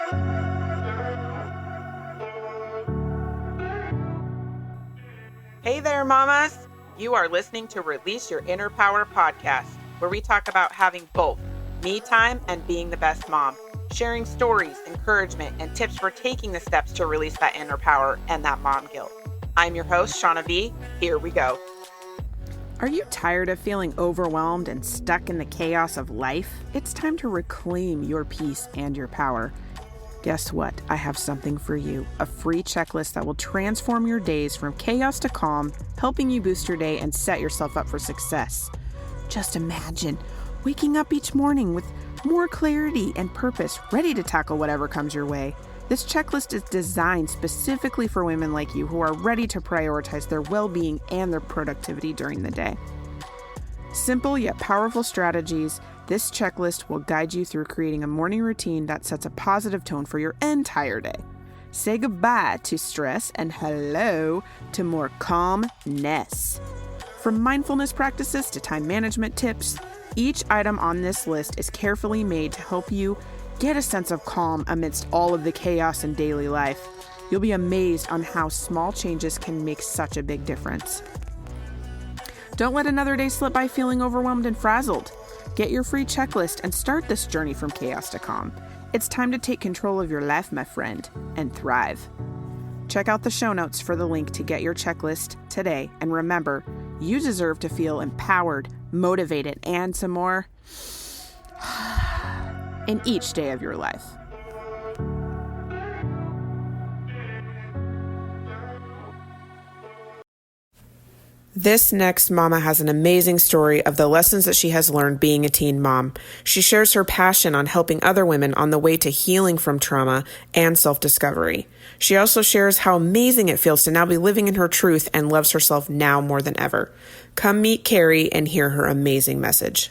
Hey there, mamas! You are listening to Release Your Inner Power podcast, where we talk about having both me time and being the best mom, sharing stories, encouragement, and tips for taking the steps to release that inner power and that mom guilt. I'm your host, Shauna V. Here we go. Are you tired of feeling overwhelmed and stuck in the chaos of life? It's time to reclaim your peace and your power. Guess what? I have something for you. A free checklist that will transform your days from chaos to calm, helping you boost your day and set yourself up for success. Just imagine waking up each morning with more clarity and purpose, ready to tackle whatever comes your way. This checklist is designed specifically for women like you who are ready to prioritize their well-being and their productivity during the day. Simple yet powerful strategies. This checklist will guide you through creating a morning routine that sets a positive tone for your entire day. Say goodbye to stress and hello to more calmness. From mindfulness practices to time management tips, each item on this list is carefully made to help you get a sense of calm amidst all of the chaos in daily life. You'll be amazed on how small changes can make such a big difference. Don't let another day slip by feeling overwhelmed and frazzled. Get your free checklist and start this journey from chaos to calm. It's time to take control of your life, my friend, and thrive. Check out the show notes for the link to get your checklist today. And remember, you deserve to feel empowered, motivated, and some more in each day of your life. This next mama has an amazing story of the lessons that she has learned being a teen mom. She shares her passion on helping other women on the way to healing from trauma and self-discovery. She also shares how amazing it feels to now be living in her truth and loves herself now more than ever. Come meet Cary and hear her amazing message.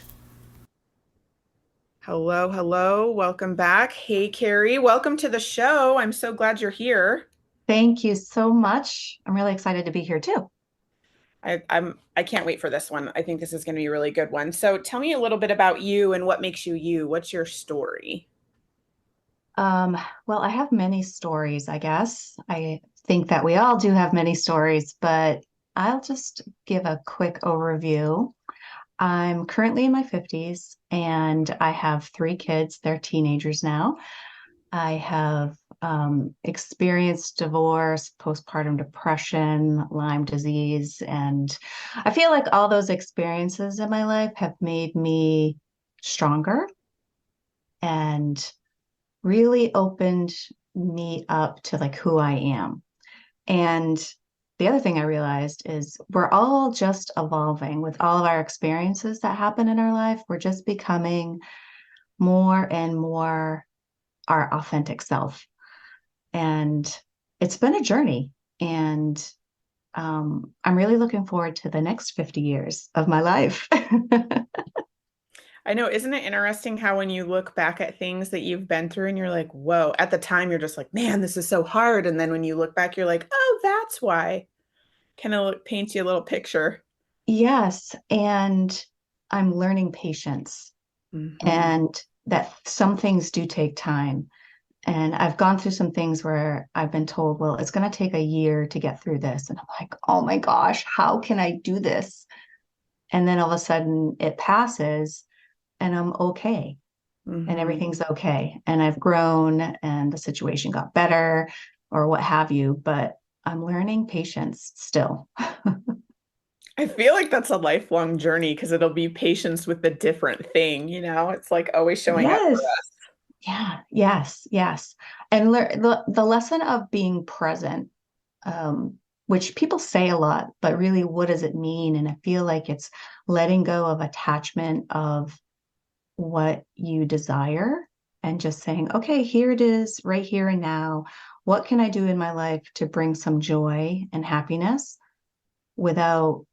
Hello. Welcome back. Hey, Cary. Welcome to the show. I'm so glad you're here. Thank you so much. I'm really excited to be here too. I can't wait for this one. I think this is going to be a really good one. So tell me a little bit about you and what makes you you. What's your story? Well, I have many stories, I guess. I think that we all do have many stories, but I'll just give a quick overview. I'm currently in my 50s and I have 3 kids. They're teenagers now. I have experienced divorce, postpartum depression, Lyme disease, and I feel like all those experiences in my life have made me stronger and really opened me up to like who I am. And the other thing I realized is we're all just evolving with all of our experiences that happen in our life. We're just becoming more and more our authentic self. And it's been a journey. And I'm really looking forward to the next 50 years of my life. I know. Isn't it interesting how when you look back at things that you've been through and you're like, whoa, at the time you're just like, man, this is so hard. And then when you look back, you're like, oh, that's why. Kind of paints you a little picture. Yes. And I'm learning patience and that some things do take time. And I've gone through some things where I've been told, well, it's going to take a year to get through this. And I'm like, oh my gosh, how can I do this? And then all of a sudden it passes and I'm okay. And everything's okay. And I've grown and the situation got better or what have you, but I'm learning patience still. I feel like that's a lifelong journey because it'll be patience with the different thing, It's like always showing up for Yes. us. Yeah. Yes. And the lesson of being present, which people say a lot, but really, what does it mean? And I feel like it's letting go of attachment of what you desire and just saying, okay, here it is right here and now. What can I do in my life to bring some joy and happiness without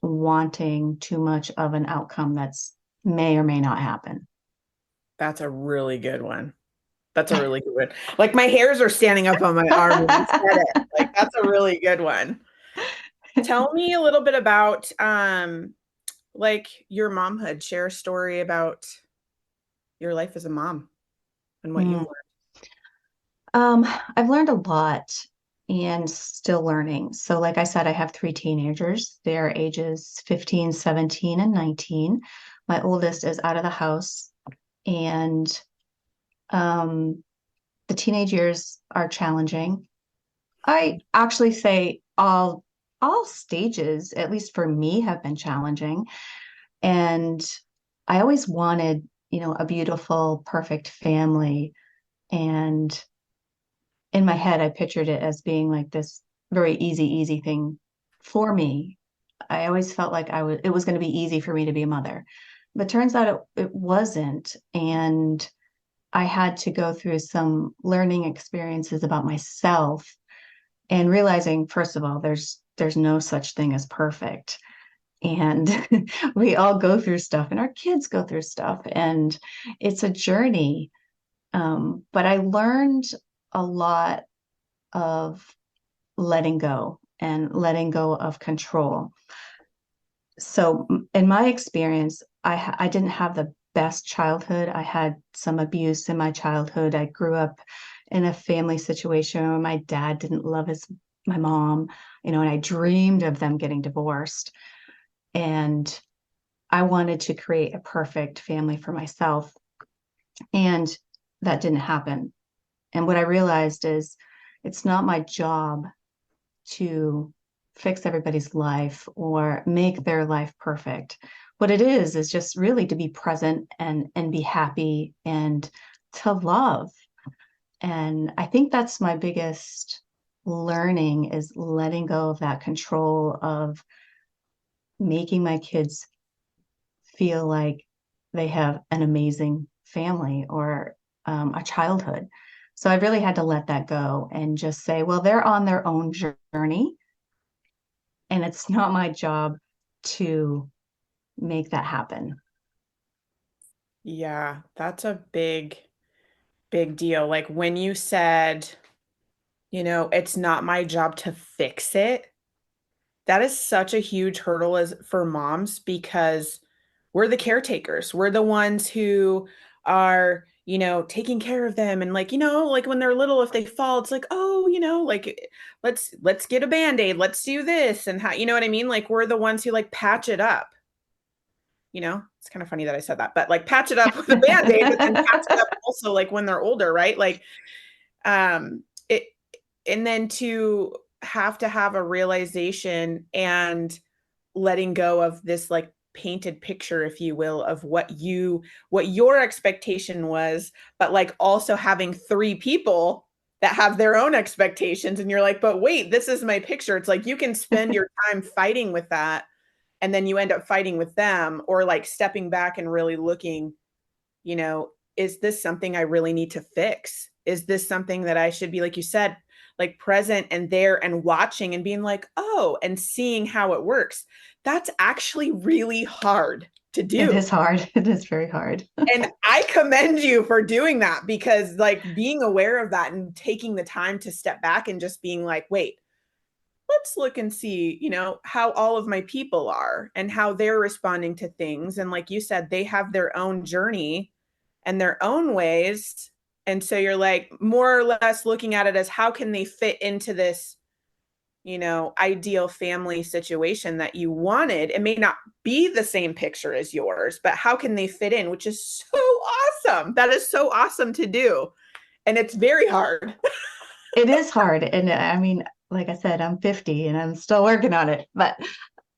wanting too much of an outcome that's may or may not happen? That's a really good one. That's a really good one. Like my hairs are standing up on my arm when you said it. Like that's a really good one. Tell me a little bit about like your momhood. Share a story about your life as a mom and what you've learned. I've learned a lot and still learning. So, like I said, I have three teenagers. Their ages 15, 17, and 19. My oldest is out of the house, and um, the teenage years are challenging. I actually say all stages, at least for me, have been challenging. And I always wanted, a beautiful, perfect family. And in my head, I pictured it as being like this very easy thing for me. I always felt like it was going to be easy for me to be a mother. But turns out it wasn't. And I had to go through some learning experiences about myself and realizing, first of all, there's no such thing as perfect. And we all go through stuff and our kids go through stuff. And it's a journey. But I learned a lot of letting go and letting go of control. So, in my experience, I didn't have the best childhood. I had some abuse in my childhood. I grew up in a family situation where my dad didn't love my mom, and I dreamed of them getting divorced. And I wanted to create a perfect family for myself, and that didn't happen. And what I realized is it's not my job to fix everybody's life or make their life perfect. What it is just really to be present and be happy and to love. And I think that's my biggest learning is letting go of that control of making my kids feel like they have an amazing family or a childhood. So I really had to let that go and just say, well, they're on their own journey and it's not my job to make that happen. Yeah, that's a big deal. Like when you said, it's not my job to fix it. That is such a huge hurdle as for moms because we're the caretakers. We're the ones who are, taking care of them and like when they're little if they fall it's like, "Oh, like let's get a Band-Aid. Let's do this." And how, you know what I mean? Like we're the ones who like patch it up. It's kind of funny that I said that, but like patch it up with a Band-Aid, but then patch it up also like when they're older, right? Like it and then to have a realization and letting go of this like painted picture, if you will, of what your expectation was, but like also having three people that have their own expectations and you're like, but wait, this is my picture. It's like you can spend your time fighting with that and then you end up fighting with them or like stepping back and really looking, is this something I really need to fix? Is this something that I should be, like you said, like present and there and watching and being like, oh, and seeing how it works? That's actually really hard to It do. is hard. It is very hard. And I commend you for doing that because, like, being aware of that and taking the time to step back and just being like, wait, let's look and see, how all of my people are and how they're responding to things. And like you said, they have their own journey and their own ways. And so you're like more or less looking at it as how can they fit into this, ideal family situation that you wanted. It may not be the same picture as yours, but how can they fit in, which is so awesome. That is so awesome to do. And it's very hard. It is hard. And I mean, like I said, I'm 50 and I'm still working on it. But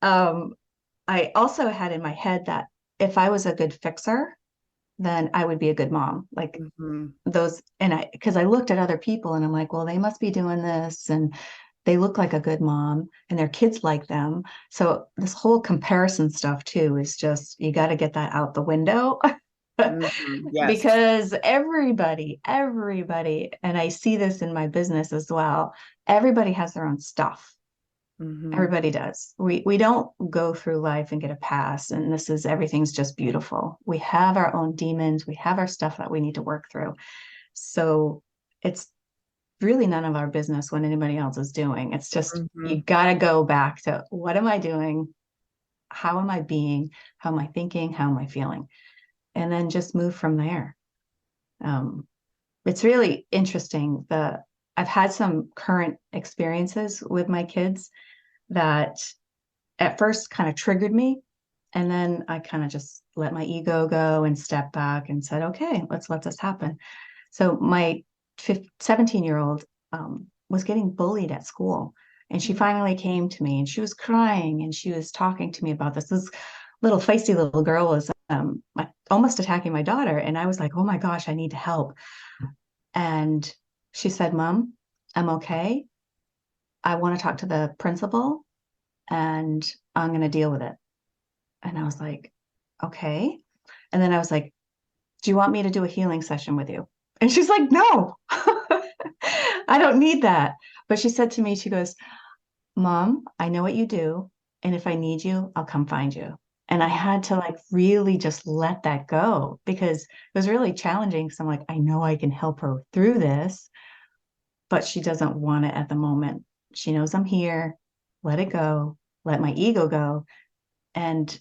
um, I also had in my head that if I was a good fixer, then I would be a good mom. Like Mm-hmm. because I looked at other people and I'm like, well, they must be doing this and they look like a good mom and their kids like them. So this whole comparison stuff too is just, you got to get that out the window. Mm-hmm. Yes. Because everybody, and I see this in my business as well, everybody has their own stuff. Mm-hmm. Everybody does. We don't go through life and get a pass, and everything's just beautiful. We have our own demons, we have our stuff that we need to work through. So it's really none of our business what anybody else is doing. It's just Mm-hmm. you got to go back to what am I doing? How am I being? How am I thinking? How am I feeling? And then just move from there. Um, It's really interesting. I've had some current experiences with my kids that at first kind of triggered me. And then I kind of just let my ego go and step back and said, okay, let's let this happen. So my 17-year-old was getting bullied at school. And she finally came to me and she was crying and she was talking to me about this. This little feisty little girl was like, almost attacking my daughter. And I was like, oh my gosh, I need to help. And she said, Mom, I'm okay. I want to talk to the principal and I'm going to deal with it. And I was like, okay. And then I was like, do you want me to do a healing session with you? And she's like, no, I don't need that. But she said to me, she goes, Mom, I know what you do. And if I need you, I'll come find you. And I had to like really just let that go because it was really challenging. So I'm like, I know I can help her through this, but she doesn't want it at the moment. She knows I'm here. Let it go. Let my ego go. And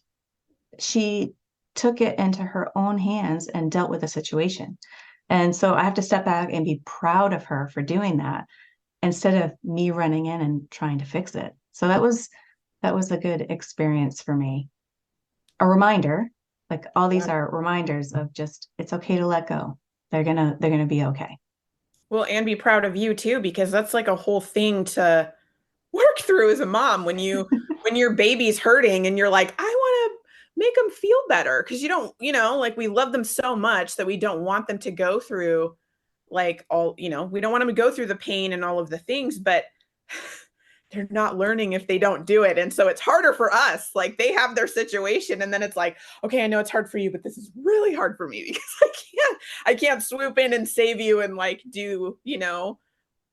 she took it into her own hands and dealt with the situation. And so I have to step back and be proud of her for doing that instead of me running in and trying to fix it. So that was a good experience for me. A reminder, like all these Yeah. are reminders of just it's okay to let go. They're gonna be okay. Well, and be proud of you too, because that's like a whole thing to work through as a mom when your baby's hurting and you're like, I want to make them feel better because you don't, like we love them so much that we don't want them to go through like all, we don't want them to go through the pain and all of the things, but they're not learning if they don't do it. And so it's harder for us. Like they have their situation and then it's like, okay, I know it's hard for you, but this is really hard for me because I can't swoop in and save you and like do,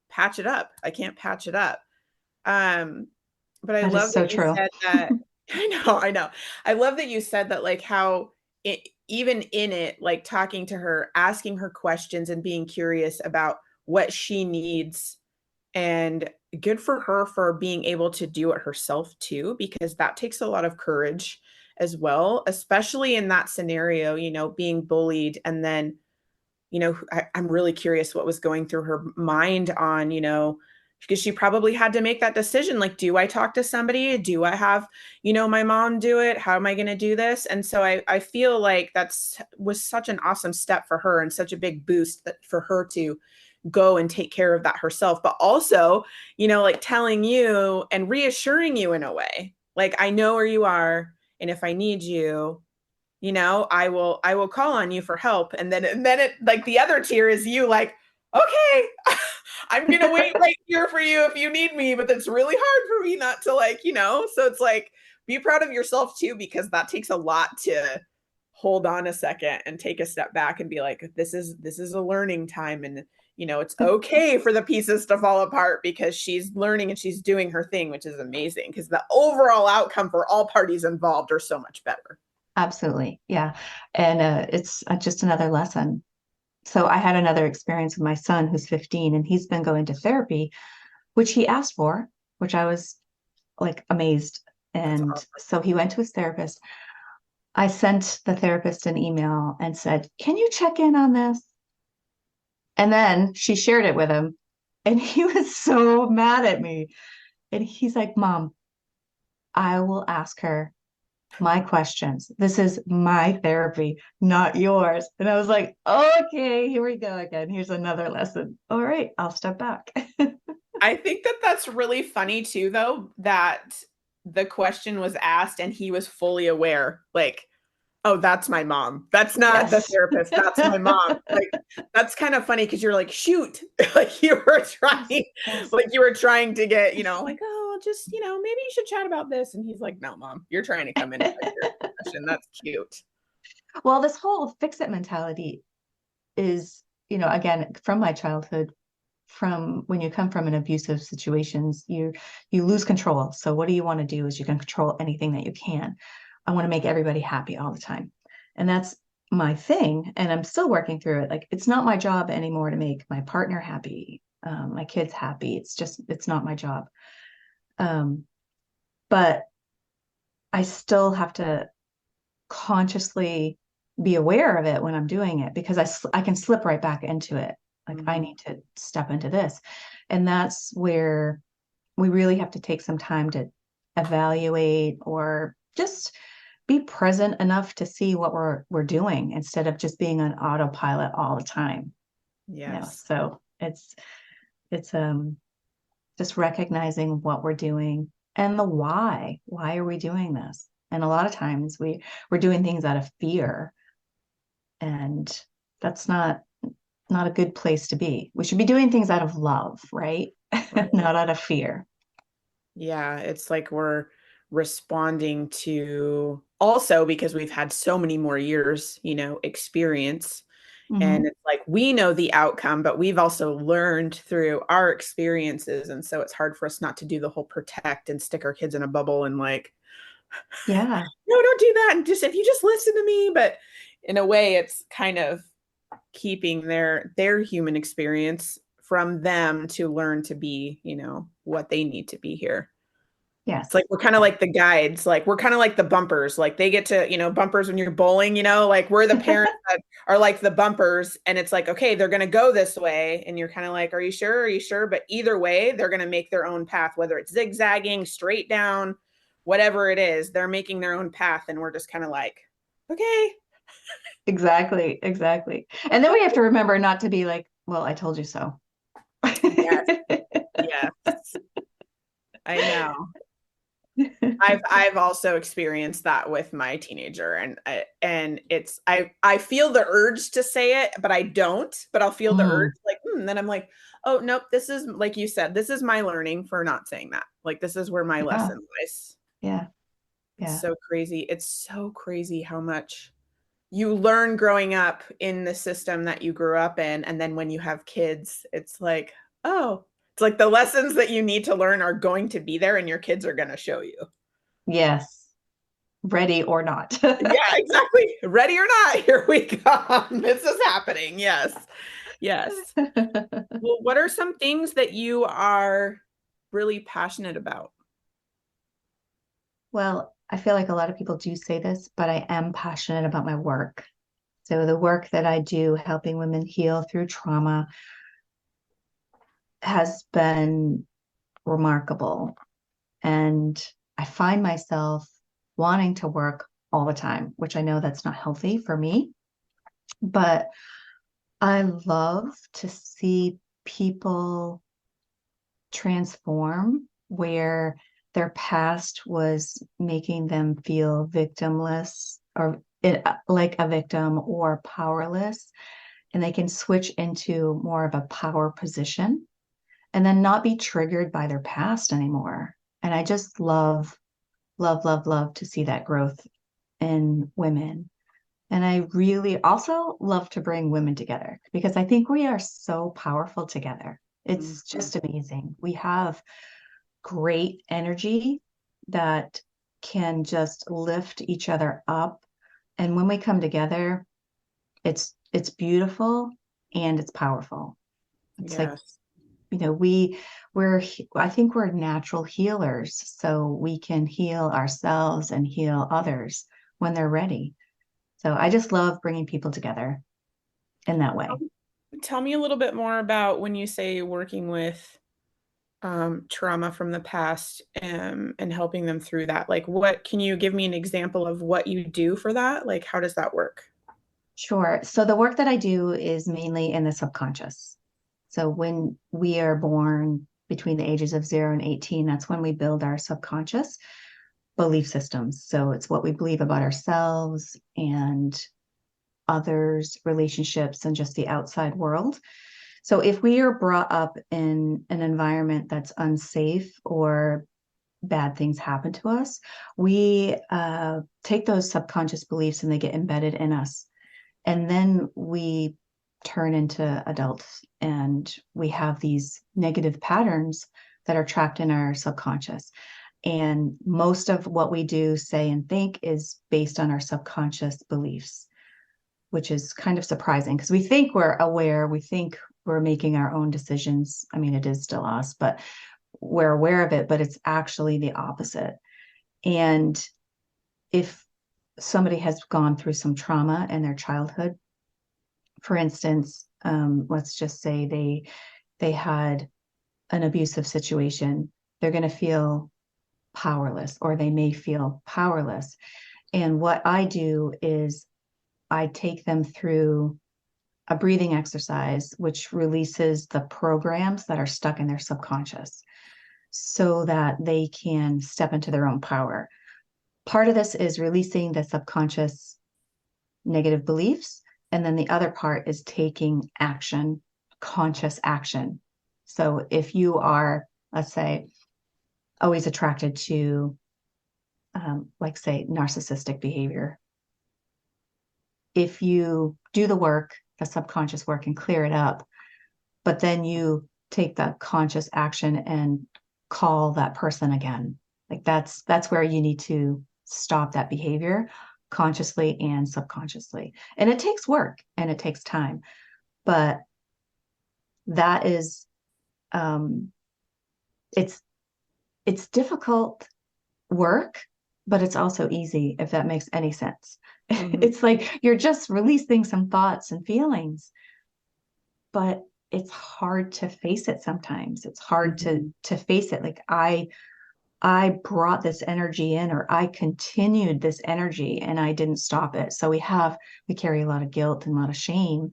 patch it up. I can't patch it up. Um, but I That is love so that you true. said that. I know. I love that you said that, like, how even in it, like talking to her, asking her questions, and being curious about what she needs. And good for her for being able to do it herself, too, because that takes a lot of courage as well, especially in that scenario, being bullied. And then, I'm really curious what was going through her mind on, because she probably had to make that decision. Like, do I talk to somebody? Do I have, my mom do it? How am I going to do this? And so I feel like that's was such an awesome step for her and such a big boost for her to go and take care of that herself, but also, like telling you and reassuring you in a way, like, I know where you are. And if I need you, I will call on you for help. And then it like the other tier is you like, okay, I'm gonna wait right here for you if you need me, but it's really hard for me not to like, so it's like be proud of yourself too, because that takes a lot to hold on a second and take a step back and be like, this is a learning time. And it's okay for the pieces to fall apart because she's learning and she's doing her thing, which is amazing because the overall outcome for all parties involved are so much better. Absolutely. Yeah. And it's just another lesson. So I had another experience with my son who's 15 and he's been going to therapy, which he asked for, which I was like amazed. That's And awesome. so he went to his therapist. I sent the therapist an email and said, can you check in on this? And then she shared it with him. And he was so mad at me. And he's like, Mom, I will ask her my questions. This is my therapy, not yours. And I was like, okay, here we go again. Here's another lesson. All right, I'll step back. I think that that's really funny too, though, that the question was asked and he was fully aware. Like, oh, that's my mom. That's not the Yes. therapist. That's my mom. Like, that's kind of funny because you're like, shoot, like you were Yes. trying, Yes. like you were trying to get, like, oh, just, maybe you should chat about this. And he's like, no, mom, you're trying to come into my therapy session. That's cute. Well, this whole fix it mentality is, again, from my childhood, from when you come from an abusive situations, you lose control. So what do you want to do is you can control anything that you can. I want to make everybody happy all the time. And that's my thing. And I'm still working through it. Like it's not my job anymore to make my partner happy, my kids happy. It's not my job. Um, but I still have to consciously be aware of it when I'm doing it because I can slip right back into it. Like, I need to step into this. And that's where we really have to take some time to evaluate or just be present enough to see what we're doing instead of just being on autopilot all the time. Yes. So it's just recognizing what we're doing and the why. Why are we doing this? And a lot of times we're doing things out of fear, and that's not a good place to be. We should be doing things out of love, right? Right. Not out of fear. Yeah, it's like we're responding to also because we've had so many more years, experience. And Hmm. it's like we know the outcome, but we've also learned through our experiences. And so it's hard for us not to do the whole protect and stick our kids in a bubble and like, Yeah, no, don't do that. And just if you just listen to me. But in a way, it's kind of keeping their human experience from them to learn to be, what they need to be here. It's like yes, we're kind of like the guides, like we're kind of like the bumpers. Like they get to, bumpers when you're bowling, like we're the parents that are like the bumpers. And it's like, okay, they're going to go this way. And you're kind of like, are you sure? Are you sure? But either way, they're going to make their own path, whether it's zigzagging, straight down, whatever it is, they're making their own path. And we're just kind of like, okay. exactly, exactly. And then we have to remember not to be like, well, I told you so. Yes. Yes. I know. I've also experienced that with my teenager, and it's I feel the urge to say it, but I don't. But I'll feel the urge, Mm, like, then I'm like, oh nope, this is like you said, this is my learning for not saying that. Like this is where my yeah, lesson lies. yeah, It's yeah. so crazy. It's so crazy how much you learn growing up in the system that you grew up in, and then when you have kids, it's like, oh, it's like the lessons that you need to learn are going to be there, and your kids are going to show you. Yes, ready or not. Yeah, exactly. Ready or not, here we come. This is happening. Yes. Yes. Well, what are some things that you are really passionate about? Well, I feel like a lot of people do say this, but I am passionate about my work. So the work that I do helping women heal through trauma has been remarkable. And I find myself wanting to work all the time, which I know that's not healthy for me. But I love to see people transform where their past was making them feel victimless or like a victim or powerless. And they can switch into more of a power position and then not be triggered by their past anymore. And I just love, love, love, love to see that growth in women. And I really also love to bring women together because I think we are so powerful together. It's Mhm. just amazing. We have great energy that can just lift each other up. And when we come together, it's beautiful and it's powerful. It's like, Yes. we're I think we're natural healers, so we can heal ourselves and heal others when they're ready. So I just love bringing people together in that way. Tell me a little bit more about when you say working with trauma from the past, and helping them through that. Like, what can you give me an example of what you do for that? Like, how does that work? Sure. So the work that I do is mainly in the subconscious. So when we are born between the ages of 0 and 18, that's when we build our subconscious belief systems. So it's what we believe about ourselves and others, relationships, and just the outside world. So if we are brought up in an environment that's unsafe or bad things happen to us, we take those subconscious beliefs and they get embedded in us. And then we turn into adults and we have these negative patterns that are trapped in our subconscious. And most of what we do, say, and think is based on our subconscious beliefs, which is kind of surprising because we think we're aware, we think we're making our own decisions. I mean, it is still us, but we're aware of it, but it's actually the opposite. And if somebody has gone through some trauma in their childhood, for instance, let's just say they had an abusive situation, they're going to feel powerless, or they may feel powerless. And what I do is I take them through a breathing exercise, which releases the programs that are stuck in their subconscious so that they can step into their own power. Part of this is releasing the subconscious negative beliefs. And then the other part is taking action, conscious action. So if you are, let's say, always attracted to, like, say, narcissistic behavior, if you do the work, the subconscious work, and clear it up, but then you take the conscious action and call that person again, like that's where you need to stop that behavior consciously and subconsciously. And it takes work and it takes time, but that is um it's it's difficult work, but it's also easy, if that makes any sense. Mhm. It's like you're just releasing some thoughts and feelings, but it's hard to face it sometimes. It's hard to face it. Like I brought this energy in, or I continued this energy and I didn't stop it. So we carry a lot of guilt and a lot of shame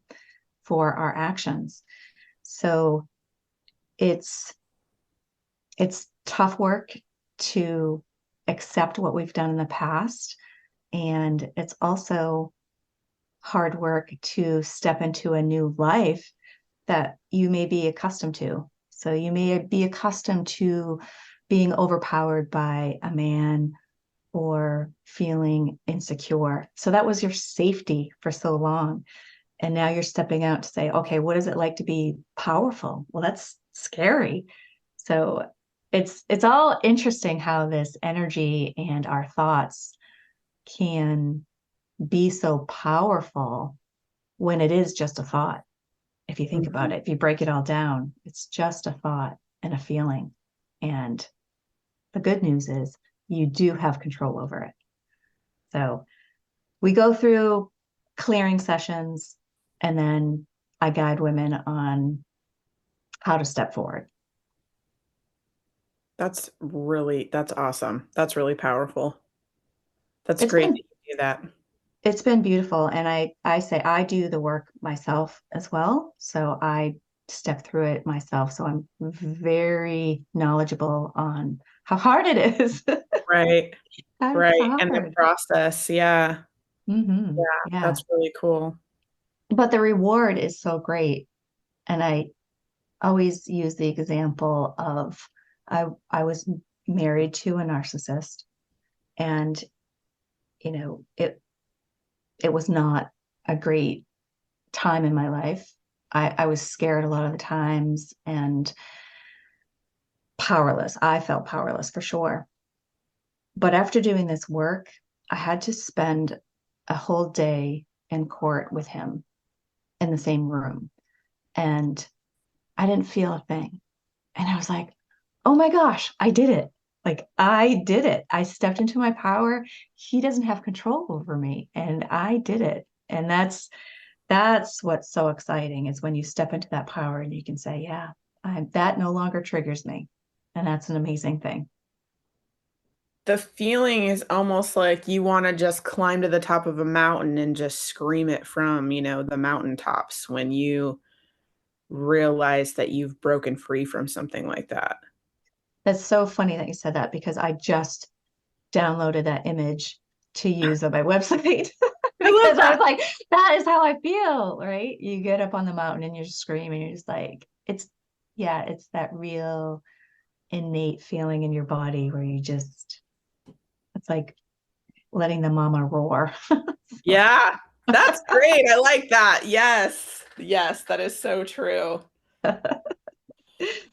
for our actions. So it's it's tough work to accept what we've done in the past. And it's also hard work to step into a new life that you may be accustomed to. So you may be accustomed to being overpowered by a man or feeling insecure. So that was your safety for so long. And now you're stepping out to say, okay, what is it like to be powerful? Well, that's scary. So it's all interesting how this energy and our thoughts can be so powerful when it is just a thought. If you think about Mhm. it, if you break it all down, it's just a thought and a feeling. And the good news is you do have control over it. So we go through clearing sessions, and then I guide women on how to step forward. That's awesome. That's really powerful. That's It's great been that you do that. it's been beautiful. And I say I do the work myself as well. So I step through it myself. So I'm very knowledgeable on how hard it is. Right. It's Right. And the hard. process. Yeah. Yeah. Yeah. That's really cool. But the reward is so great. And I always use the example of I was married to a narcissist, and it was not a great time in my life. I was scared a lot of the times and powerless. I felt powerless for sure. But after doing this work, I had to spend a whole day in court with him in the same room. And I didn't feel a thing. And I was like, oh my gosh, I did it. Like I did it. I stepped into my power. He doesn't have control over me. And I did it. And that's what's so exciting, is when you step into that power and you can say, yeah, that no longer triggers me. And that's an amazing thing. The feeling is almost like you want to just climb to the top of a mountain and just scream it from, the mountaintops when you realize that you've broken free from something like that. That's so funny that you said that, because I just downloaded that image to use on my website. I love Because I was that. like, that is how I feel, right? You get up on the mountain and you're screaming, you're just like, yeah, it's that real innate feeling in your body where it's like letting the mama roar. So, Yeah. That's great. I like that. Yes. Yes, that is so true.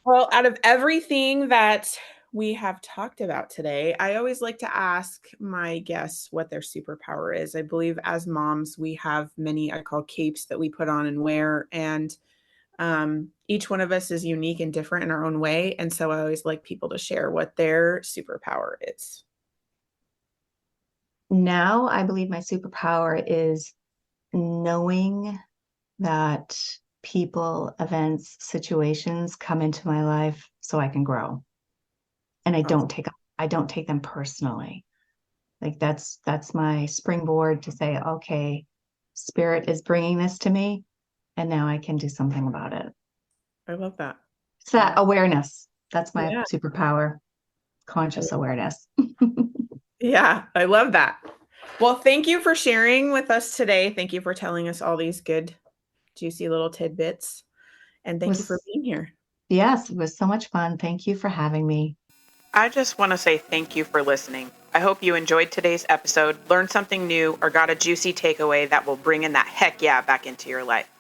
Well, out of everything that we have talked about today, I always like to ask my guests what their superpower is. I believe as moms, we have many I call capes that we put on and wear, and each one of us is unique and different in our own way. And so I always like people to share what their superpower is. now I believe my superpower is knowing that people, events, situations come into my life so I can grow. And I don't take them personally. Like that's my springboard to say, okay, spirit is bringing this to me, and now I can do something about it. I love that. It's that awareness. That's my Yeah. superpower, conscious awareness. Yeah, I love that. Well, thank you for sharing with us today. Thank you for telling us all these good, juicy little tidbits. And thank you for being here. Yes, it was so much fun. Thank you for having me. I just want to say thank you for listening. I hope you enjoyed today's episode, learned something new, or got a juicy takeaway that will bring in that heck yeah back into your life.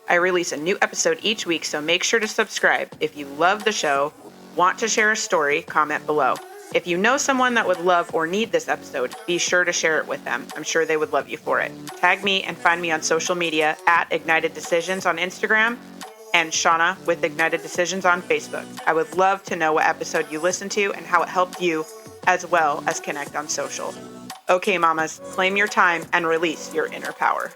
I release a new episode each week, so make sure to subscribe. If you love the show, want to share a story, comment below. If you know someone that would love or need this episode, be sure to share it with them. I'm sure they would love you for it. Tag me and find me on social media at Ignited Decisions on Instagram and Shauna with Ignited Decisions on Facebook. I would love to know what episode you listened to and how it helped you, as well as connect on social. Okay, mamas, claim your time and release your inner power.